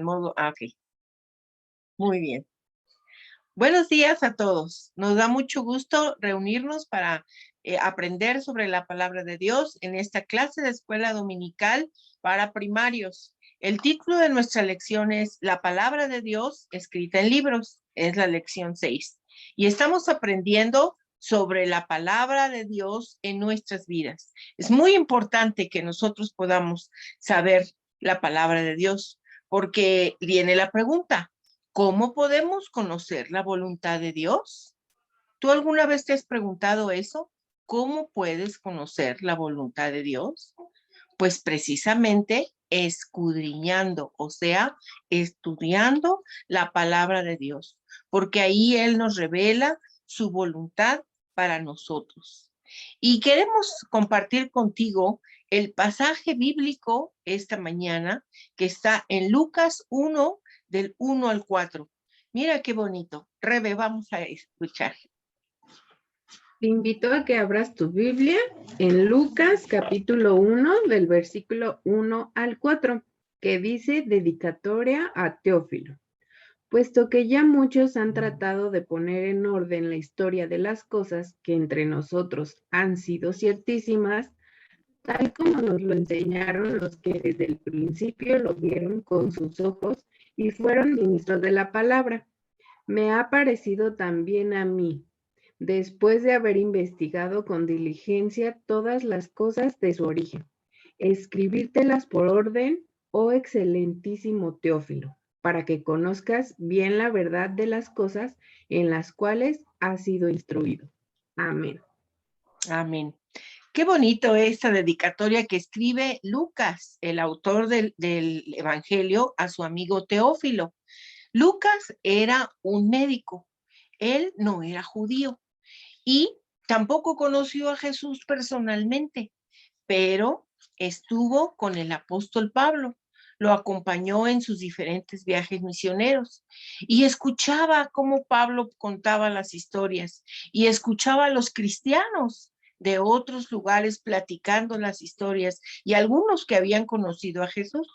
modo, ok, muy bien. Buenos días a todos. Nos da mucho gusto reunirnos para aprender sobre la palabra de Dios en esta clase de escuela dominical para primarios. El título de nuestra lección es La palabra de Dios escrita en libros. Es la lección 6. Y estamos aprendiendo sobre la palabra de Dios en nuestras vidas. Es muy importante que nosotros podamos saber la palabra de Dios, porque viene la pregunta: ¿cómo podemos conocer la voluntad de Dios? ¿Tú alguna vez te has preguntado eso? ¿Cómo puedes conocer la voluntad de Dios? Pues precisamente escudriñando, o sea, estudiando la palabra de Dios, porque ahí Él nos revela su voluntad para nosotros. Y queremos compartir contigo el pasaje bíblico esta mañana que está en Lucas 1, del 1 al 4. Mira qué bonito. Rebe, vamos a escuchar. Te invito a que abras tu Biblia en Lucas capítulo 1 del versículo 1 al 4, que dice dedicatoria a Teófilo. Puesto que ya muchos han tratado de poner en orden la historia de las cosas que entre nosotros han sido ciertísimas, tal como nos lo enseñaron los que desde el principio lo vieron con sus ojos y fueron ministros de la palabra, me ha parecido también a mí, después de haber investigado con diligencia todas las cosas de su origen, escribírtelas por orden, oh excelentísimo Teófilo, para que conozcas bien la verdad de las cosas en las cuales has sido instruido. Amén. Amén. Qué bonito esta dedicatoria que escribe Lucas, el autor del Evangelio, a su amigo Teófilo. Lucas era un médico, él no era judío y tampoco conoció a Jesús personalmente, pero estuvo con el apóstol Pablo, lo acompañó en sus diferentes viajes misioneros y escuchaba cómo Pablo contaba las historias y escuchaba a los cristianos de otros lugares platicando las historias y algunos que habían conocido a Jesús.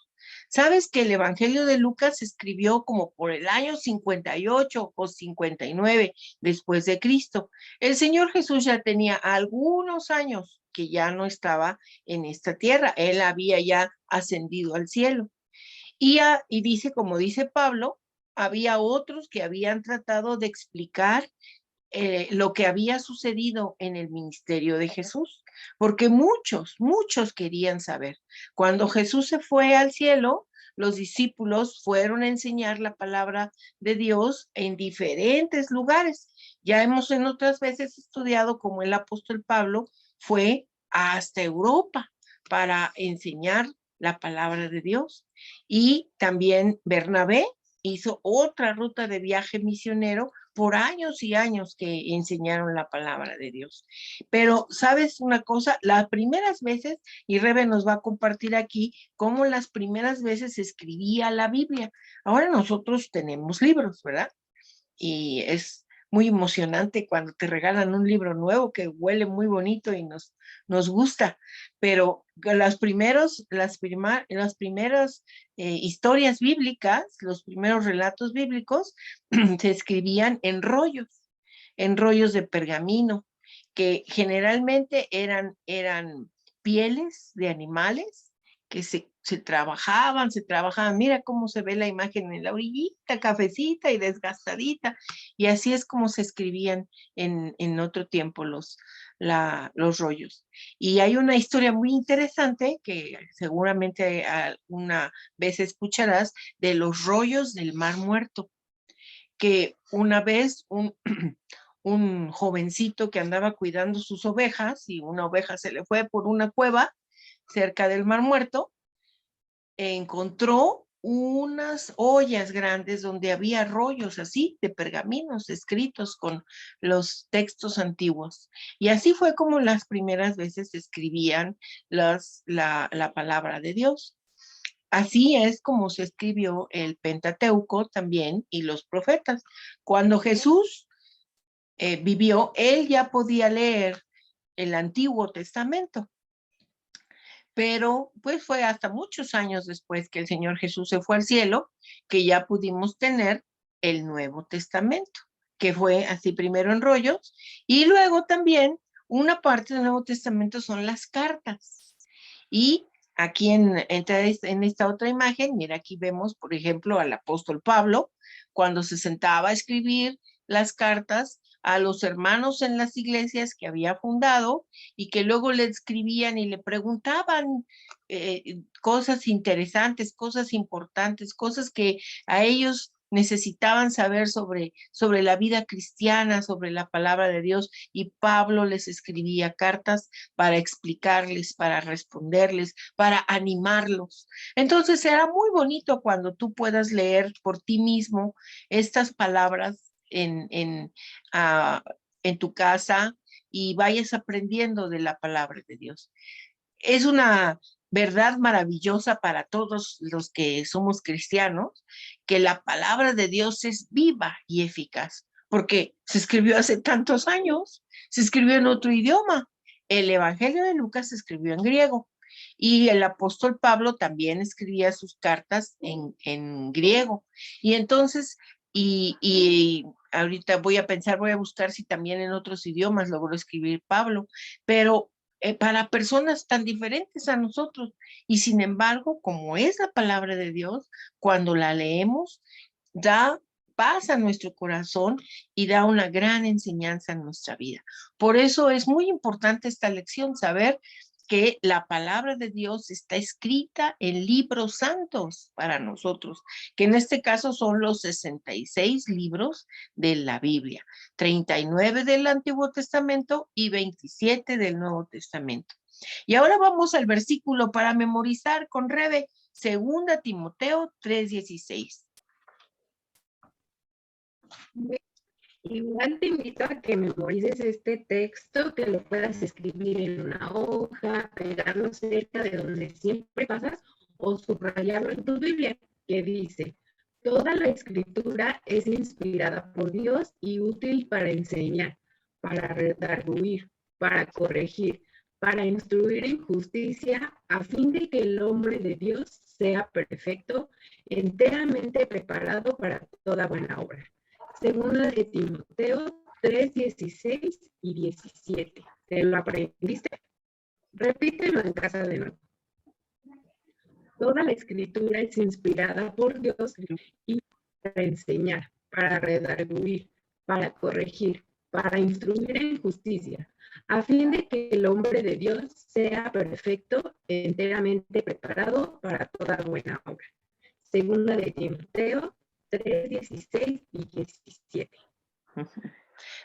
¿Sabes que el Evangelio de Lucas se escribió como por el año 58 o 59 después de Cristo? El Señor Jesús ya tenía algunos años que ya no estaba en esta tierra. Él había ya ascendido al cielo. Y dice, como dice Pablo, había otros que habían tratado de explicar lo que había sucedido en el ministerio de Jesús, porque muchos querían saber. Cuando Jesús se fue al cielo, los discípulos fueron a enseñar la palabra de Dios en diferentes lugares. Ya hemos en otras veces estudiado cómo el apóstol Pablo fue hasta Europa para enseñar la palabra de Dios. Y también Bernabé hizo otra ruta de viaje misionero por años y años que enseñaron la palabra de Dios. Pero, ¿sabes una cosa? Las primeras veces, y Rebe nos va a compartir aquí cómo las primeras veces se escribía la Biblia. Ahora nosotros tenemos libros, ¿verdad? Y es muy emocionante cuando te regalan un libro nuevo que huele muy bonito y nos gusta, pero las primeras historias bíblicas, los primeros relatos bíblicos se escribían en rollos de pergamino, que generalmente eran pieles de animales que se trabajaban, mira cómo se ve la imagen en la orillita, cafecita y desgastadita, y así es como se escribían en otro tiempo los rollos. Y hay una historia muy interesante que seguramente alguna vez escucharás de los rollos del Mar Muerto, que una vez un jovencito que andaba cuidando sus ovejas y una oveja se le fue por una cueva cerca del Mar Muerto, encontró unas ollas grandes donde había rollos así de pergaminos escritos con los textos antiguos. Y así fue como las primeras veces se escribían la palabra de Dios. Así es como se escribió el Pentateuco también y los profetas. Cuando Jesús vivió, él ya podía leer el Antiguo Testamento, pero pues fue hasta muchos años después que el Señor Jesús se fue al cielo, que ya pudimos tener el Nuevo Testamento, que fue así primero en rollos, y luego también una parte del Nuevo Testamento son las cartas. Y aquí en esta otra imagen, mira, aquí vemos, por ejemplo, al apóstol Pablo, cuando se sentaba a escribir las cartas a los hermanos en las iglesias que había fundado y que luego le escribían y le preguntaban cosas interesantes, cosas importantes, cosas que a ellos necesitaban saber sobre la vida cristiana, sobre la palabra de Dios, y Pablo les escribía cartas para explicarles, para responderles, para animarlos. Entonces será muy bonito cuando tú puedas leer por ti mismo estas palabras en tu casa y vayas aprendiendo de la palabra de Dios. Es una verdad maravillosa para todos los que somos cristianos, que la palabra de Dios es viva y eficaz, porque se escribió hace tantos años, se escribió en otro idioma. El Evangelio de Lucas se escribió en griego y el apóstol Pablo también escribía sus cartas en griego. Y entonces, y ahorita voy a pensar, voy a buscar si también en otros idiomas logró escribir Pablo, pero para personas tan diferentes a nosotros. Y sin embargo, como es la palabra de Dios, cuando la leemos, da paz a nuestro corazón y da una gran enseñanza en nuestra vida. Por eso es muy importante esta lección, saber que la palabra de Dios está escrita en libros santos para nosotros, que en este caso son los 66 libros de la Biblia, 39 del Antiguo Testamento y 27 del Nuevo Testamento. Y ahora vamos al versículo para memorizar con Rebe, 2 Timoteo 3:16. Igual te invito a que memorices este texto, que lo puedas escribir en una hoja, pegarlo cerca de donde siempre pasas o subrayarlo en tu Biblia, que dice: toda la escritura es inspirada por Dios y útil para enseñar, para redarguir, para corregir, para instruir en justicia, a fin de que el hombre de Dios sea perfecto, enteramente preparado para toda buena obra. Segunda de Timoteo 3:16 y 17. ¿Te lo aprendiste? Repítelo en casa de nuevo. Toda la escritura es inspirada por Dios y para enseñar, para redarguir, para corregir, para instruir en justicia, a fin de que el hombre de Dios sea perfecto, enteramente preparado para toda buena obra. Segunda de Timoteo 3:16 y 17.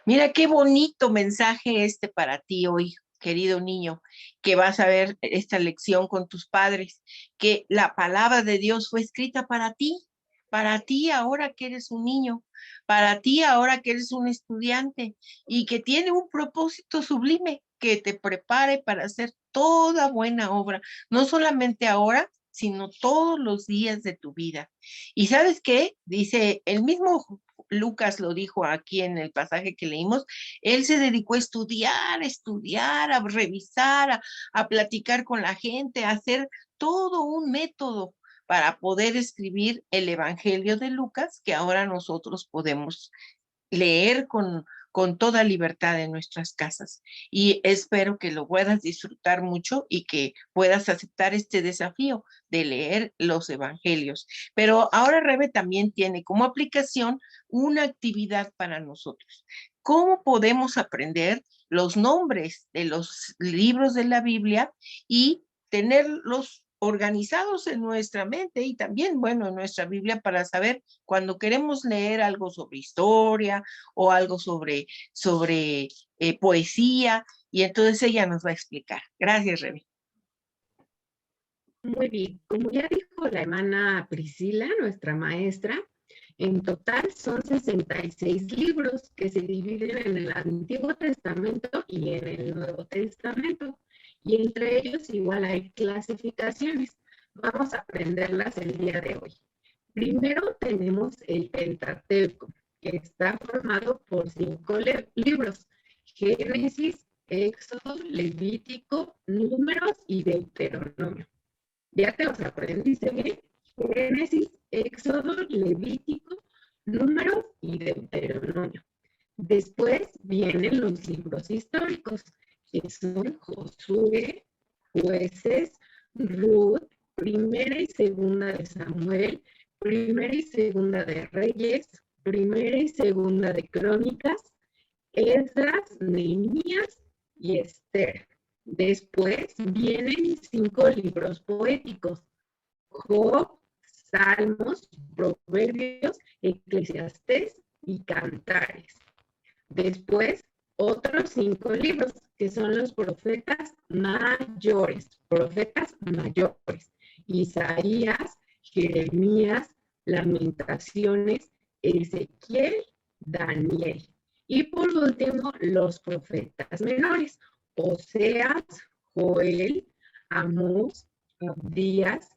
Mira qué bonito mensaje para ti hoy, querido niño, que vas a ver esta lección con tus padres, que la palabra de Dios fue escrita para ti ahora que eres un niño, para ti ahora que eres un estudiante y que tiene un propósito sublime que te prepare para hacer toda buena obra, no solamente ahora, sino todos los días de tu vida. ¿Y sabes qué? Dice el mismo Lucas, lo dijo aquí en el pasaje que leímos, él se dedicó a estudiar, a revisar, a platicar con la gente, a hacer todo un método para poder escribir el Evangelio de Lucas, que ahora nosotros podemos leer con toda libertad en nuestras casas. Y espero que lo puedas disfrutar mucho y que puedas aceptar este desafío de leer los evangelios. Pero ahora Rebe también tiene como aplicación una actividad para nosotros. ¿Cómo podemos aprender los nombres de los libros de la Biblia y tenerlos organizados en nuestra mente y también, bueno, en nuestra Biblia para saber cuando queremos leer algo sobre historia o algo sobre poesía, y entonces ella nos va a explicar. Gracias, Rebe. Muy bien, como ya dijo la hermana Priscila, nuestra maestra, en total son 66 libros que se dividen en el Antiguo Testamento y en el Nuevo Testamento. Y entre ellos igual hay clasificaciones. Vamos a aprenderlas el día de hoy. Primero tenemos el Pentateuco, que está formado por 5 libros: Génesis, Éxodo, Levítico, Números y Deuteronomio. ¿Ya te los aprendiste bien? Génesis, Éxodo, Levítico, Números y Deuteronomio. Después vienen los libros históricos, que son Josué, Jueces, Ruth, Primera y Segunda de Samuel, Primera y Segunda de Reyes, Primera y Segunda de Crónicas, Esdras, Nehemías y Esther. Después vienen 5 libros poéticos: Job, Salmos, Proverbios, Eclesiastés y Cantares. Después, otros 5 libros, que son los profetas mayores: Isaías, Jeremías, Lamentaciones, Ezequiel, Daniel. Y por último, los profetas menores: Oseas, Joel, Amós, Abdías,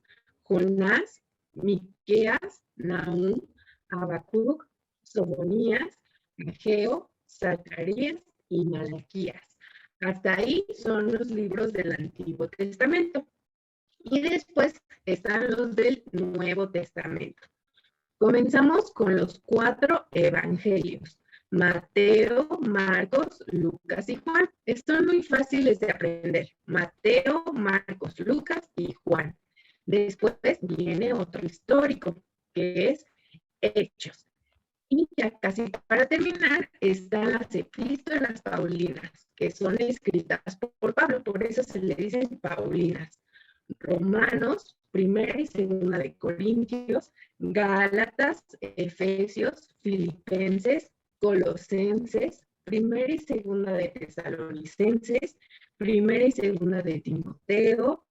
Jonás, Miqueas, Nahum, Habacuc, Sofonías, Ageo, Zacarías y Malaquías. Hasta ahí son los libros del Antiguo Testamento. Y después están los del Nuevo Testamento. Comenzamos con los 4 evangelios: Mateo, Marcos, Lucas y Juan. Están muy fáciles de aprender: Mateo, Marcos, Lucas y Juan. Después viene otro histórico, que es Hechos. Y ya casi para terminar están las epístolas paulinas, que son escritas por Pablo, por eso se le dicen paulinas: Romanos, Primera y Segunda de Corintios, Gálatas, Efesios, Filipenses, Colosenses, Primera y Segunda de Tesalonicenses, Primera y Segunda de Timoteo,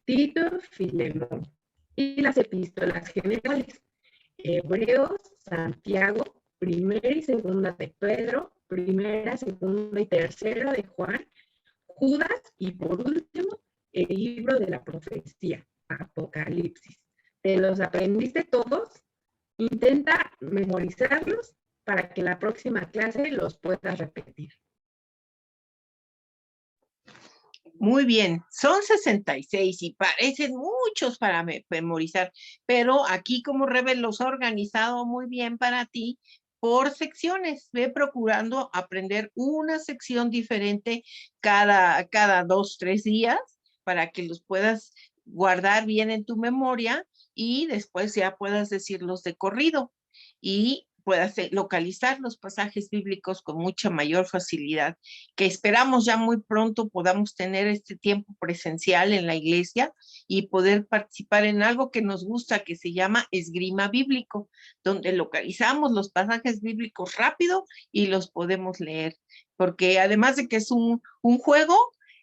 Tito, Filemón. Y las epístolas generales: Hebreos, Santiago, Primera y Segunda de Pedro, Primera, Segunda y Tercera de Juan, Judas y por último el libro de la profecía, Apocalipsis. ¿Te los aprendiste todos? Intenta memorizarlos para que la próxima clase los puedas repetir. Muy bien, son 66 y parecen muchos para memorizar, pero aquí como Rebel los ha organizado muy bien para ti por secciones. Ve procurando aprender una sección diferente cada 2, 3 días para que los puedas guardar bien en tu memoria y después ya puedas decirlos de corrido y puedas localizar los pasajes bíblicos con mucha mayor facilidad, que esperamos ya muy pronto podamos tener este tiempo presencial en la iglesia y poder participar en algo que nos gusta, que se llama esgrima bíblico, donde localizamos los pasajes bíblicos rápido y los podemos leer, porque además de que es un juego,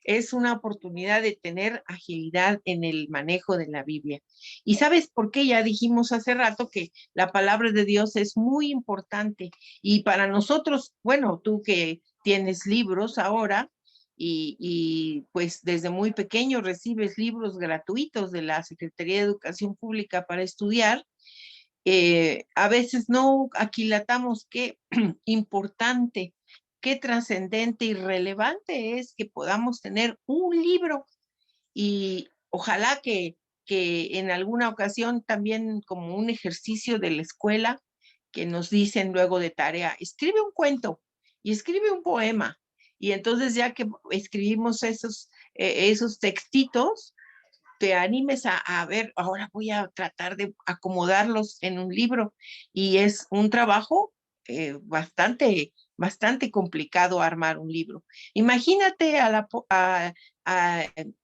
es una oportunidad de tener agilidad en el manejo de la Biblia. ¿Y sabes por qué? Ya dijimos hace rato que la palabra de Dios es muy importante y para nosotros, bueno, tú que tienes libros ahora pues desde muy pequeño recibes libros gratuitos de la Secretaría de Educación Pública para estudiar, a veces no aquilatamos qué importante, qué trascendente y relevante es que podamos tener un libro y ojalá que en alguna ocasión también como un ejercicio de la escuela que nos dicen luego de tarea, escribe un cuento y escribe un poema. Y entonces ya que escribimos esos textitos, te animes a ver, ahora voy a tratar de acomodarlos en un libro. Y es un trabajo bastante complicado armar un libro. Imagínate a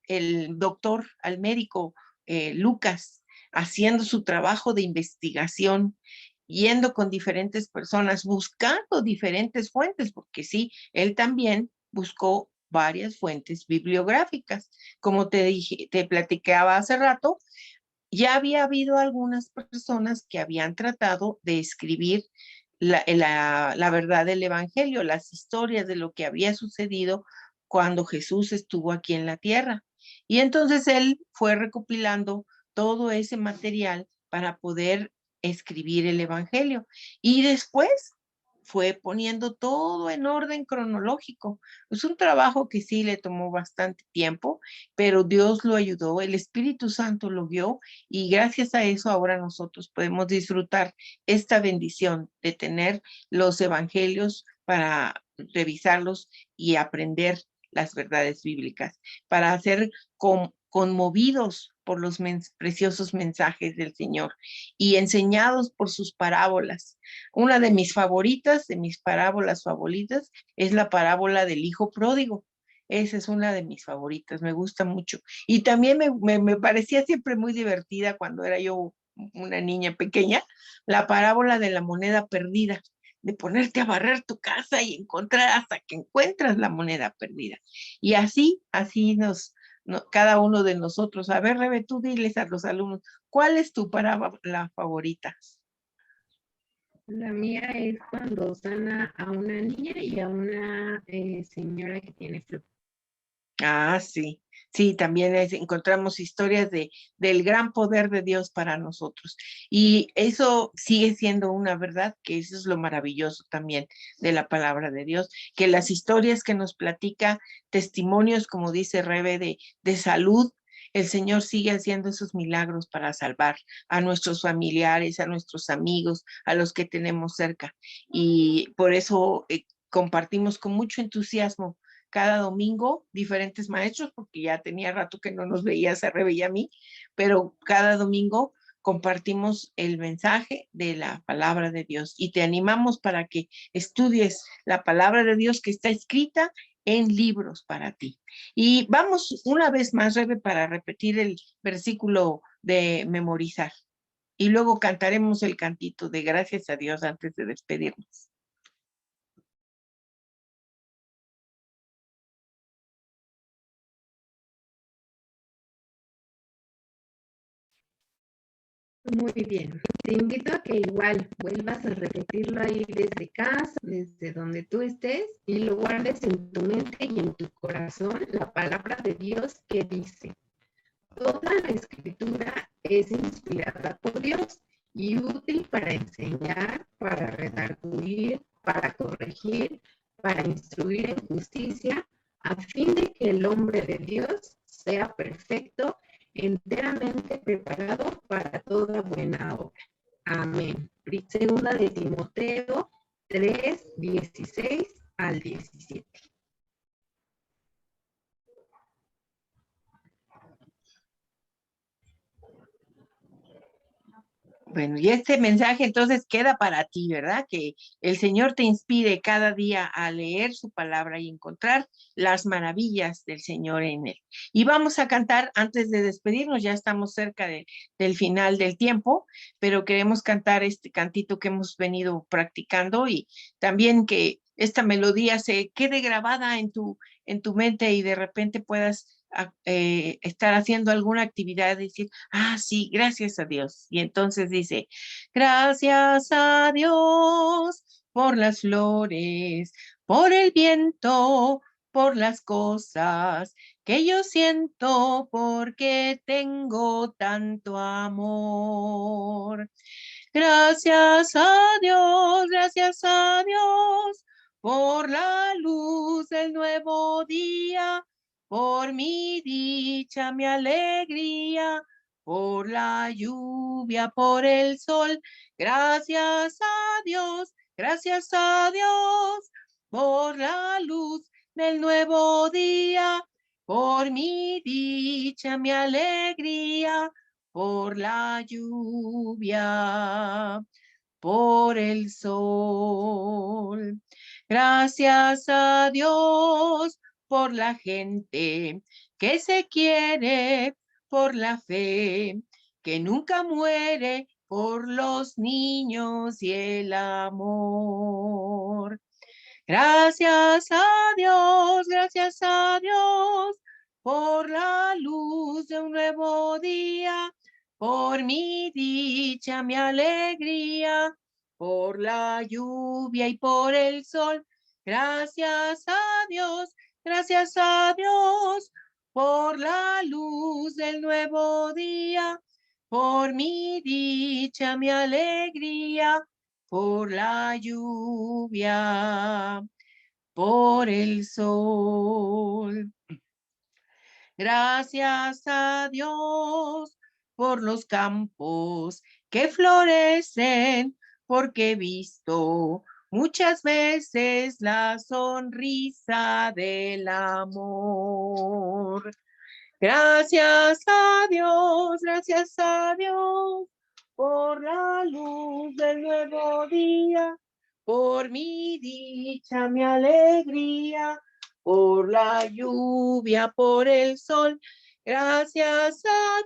el doctor, al médico Lucas, haciendo su trabajo de investigación, yendo con diferentes personas, buscando diferentes fuentes, porque sí, él también buscó varias fuentes bibliográficas. Como te dije, te platicaba hace rato, ya había habido algunas personas que habían tratado de escribir la verdad del Evangelio, las historias de lo que había sucedido cuando Jesús estuvo aquí en la tierra. Y entonces él fue recopilando todo ese material para poder escribir el Evangelio. Y después fue poniendo todo en orden cronológico. Es un trabajo que sí le tomó bastante tiempo, pero Dios lo ayudó, el Espíritu Santo lo guió y gracias a eso ahora nosotros podemos disfrutar esta bendición de tener los evangelios para revisarlos y aprender las verdades bíblicas, para ser conmovidos por los preciosos mensajes del Señor y enseñados por sus parábolas. Una de mis favoritas, de mis parábolas favoritas, es la parábola del hijo pródigo. Esa es una de mis favoritas, me gusta mucho. Y también me parecía siempre muy divertida cuando era yo una niña pequeña, la parábola de la moneda perdida, de ponerte a barrer tu casa y encontrar hasta que encuentras la moneda perdida. Y así cada uno de nosotros. A ver, Rebe, tú diles a los alumnos, ¿cuál es tu parábola favorita? La mía es cuando sana a una niña y a una señora que tiene flu. Ah, sí, sí, también encontramos historias del gran poder de Dios para nosotros. Y eso sigue siendo una verdad, que eso es lo maravilloso también de la palabra de Dios, que las historias que nos platica, testimonios, como dice Rebe, de salud, el Señor sigue haciendo esos milagros para salvar a nuestros familiares, a nuestros amigos, a los que tenemos cerca. Y por eso compartimos con mucho entusiasmo cada domingo diferentes maestros, porque ya tenía rato que no nos veía, se reveía a mí, pero cada domingo compartimos el mensaje de la palabra de Dios y te animamos para que estudies la palabra de Dios que está escrita en libros para ti. Y vamos una vez más, Rebe, para repetir el versículo de memorizar. Y luego cantaremos el cantito de gracias a Dios antes de despedirnos. Muy bien. Te invito a que igual vuelvas a repetirlo ahí desde casa, desde donde tú estés, y lo guardes en tu mente y en tu corazón, la palabra de Dios que dice: toda la escritura es inspirada por Dios y útil para enseñar, para redarguir, para corregir, para instruir en justicia, a fin de que el hombre de Dios sea perfecto, enteramente preparado para toda buena obra. Amén. Segunda de Timoteo 3, 16 al 17. Bueno, y este mensaje entonces queda para ti, ¿verdad? Que el Señor te inspire cada día a leer su palabra y encontrar las maravillas del Señor en él. Y vamos a cantar antes de despedirnos, ya estamos cerca del final del tiempo, pero queremos cantar este cantito que hemos venido practicando y también que esta melodía se quede grabada en tu mente y de repente puedas estar haciendo alguna actividad y decir, ah, sí, gracias a Dios. Y entonces dice, gracias a Dios por las flores, por el viento, por las cosas que yo siento porque tengo tanto amor. Gracias a Dios por la luz del nuevo día, por mi dicha, mi alegría, por la lluvia, por el sol. Gracias a Dios, por la luz del nuevo día, por mi dicha, mi alegría, por la lluvia, por el sol. Gracias a Dios por la gente que se quiere, por la fe que nunca muere, por los niños y el amor. Gracias a Dios por la luz de un nuevo día, por mi dicha, mi alegría, por la lluvia y por el sol. Gracias a Dios por la luz del nuevo día, por mi dicha, mi alegría, por la lluvia, por el sol. Gracias a Dios por los campos que florecen, porque he visto muchas veces la sonrisa del amor. Gracias a Dios por la luz del nuevo día, por mi dicha, mi alegría, por la lluvia, por el sol. Gracias a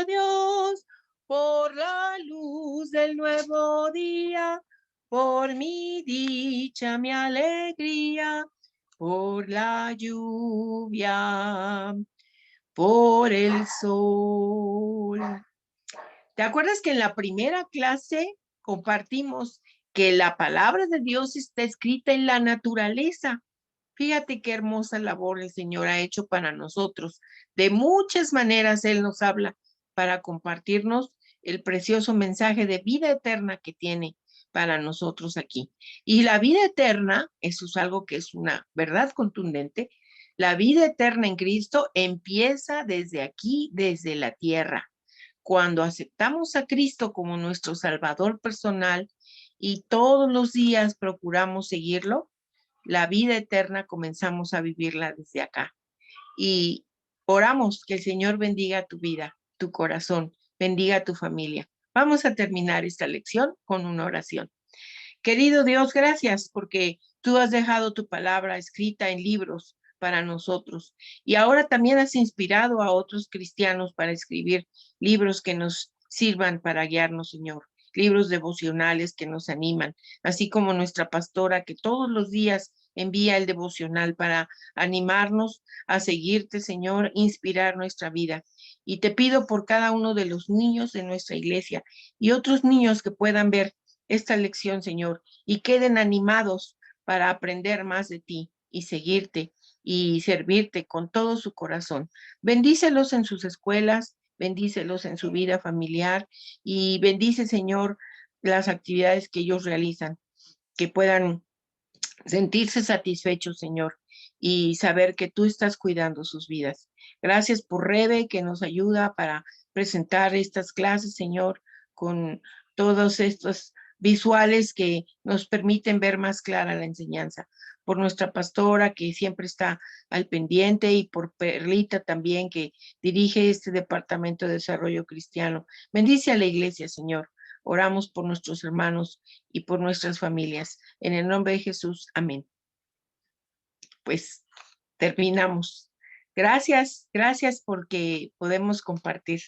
Dios por la luz del nuevo día, por mi dicha, mi alegría, por la lluvia, por el sol. ¿Te acuerdas que en la primera clase compartimos que la palabra de Dios está escrita en la naturaleza? Fíjate qué hermosa labor el Señor ha hecho para nosotros. De muchas maneras Él nos habla para compartirnos el precioso mensaje de vida eterna que tiene para nosotros aquí. Y la vida eterna, eso es algo que es una verdad contundente, la vida eterna en Cristo empieza desde aquí, desde la tierra. Cuando aceptamos a Cristo como nuestro Salvador personal y todos los días procuramos seguirlo, la vida eterna comenzamos a vivirla desde acá. Y oramos que el Señor bendiga tu vida, tu corazón, bendiga tu familia. Vamos a terminar esta lección con una oración. Querido Dios, gracias porque tú has dejado tu palabra escrita en libros para nosotros y ahora también has inspirado a otros cristianos para escribir libros que nos sirvan para guiarnos, Señor, libros devocionales que nos animan, así como nuestra pastora que todos los días envía el devocional para animarnos a seguirte, Señor, inspirar nuestra vida. Y te pido por cada uno de los niños de nuestra iglesia y otros niños que puedan ver esta lección, Señor, y queden animados para aprender más de ti y seguirte y servirte con todo su corazón. Bendícelos en sus escuelas, bendícelos en su vida familiar y bendice, Señor, las actividades que ellos realizan, que puedan sentirse satisfechos, Señor, y saber que tú estás cuidando sus vidas. Gracias por Rebe, que nos ayuda para presentar estas clases, Señor, con todos estos visuales que nos permiten ver más clara la enseñanza. Por nuestra pastora, que siempre está al pendiente, y por Perlita también, que dirige este Departamento de Desarrollo Cristiano. Bendice a la iglesia, Señor. Oramos por nuestros hermanos y por nuestras familias. En el nombre de Jesús, amén. Pues terminamos. Gracias porque podemos compartir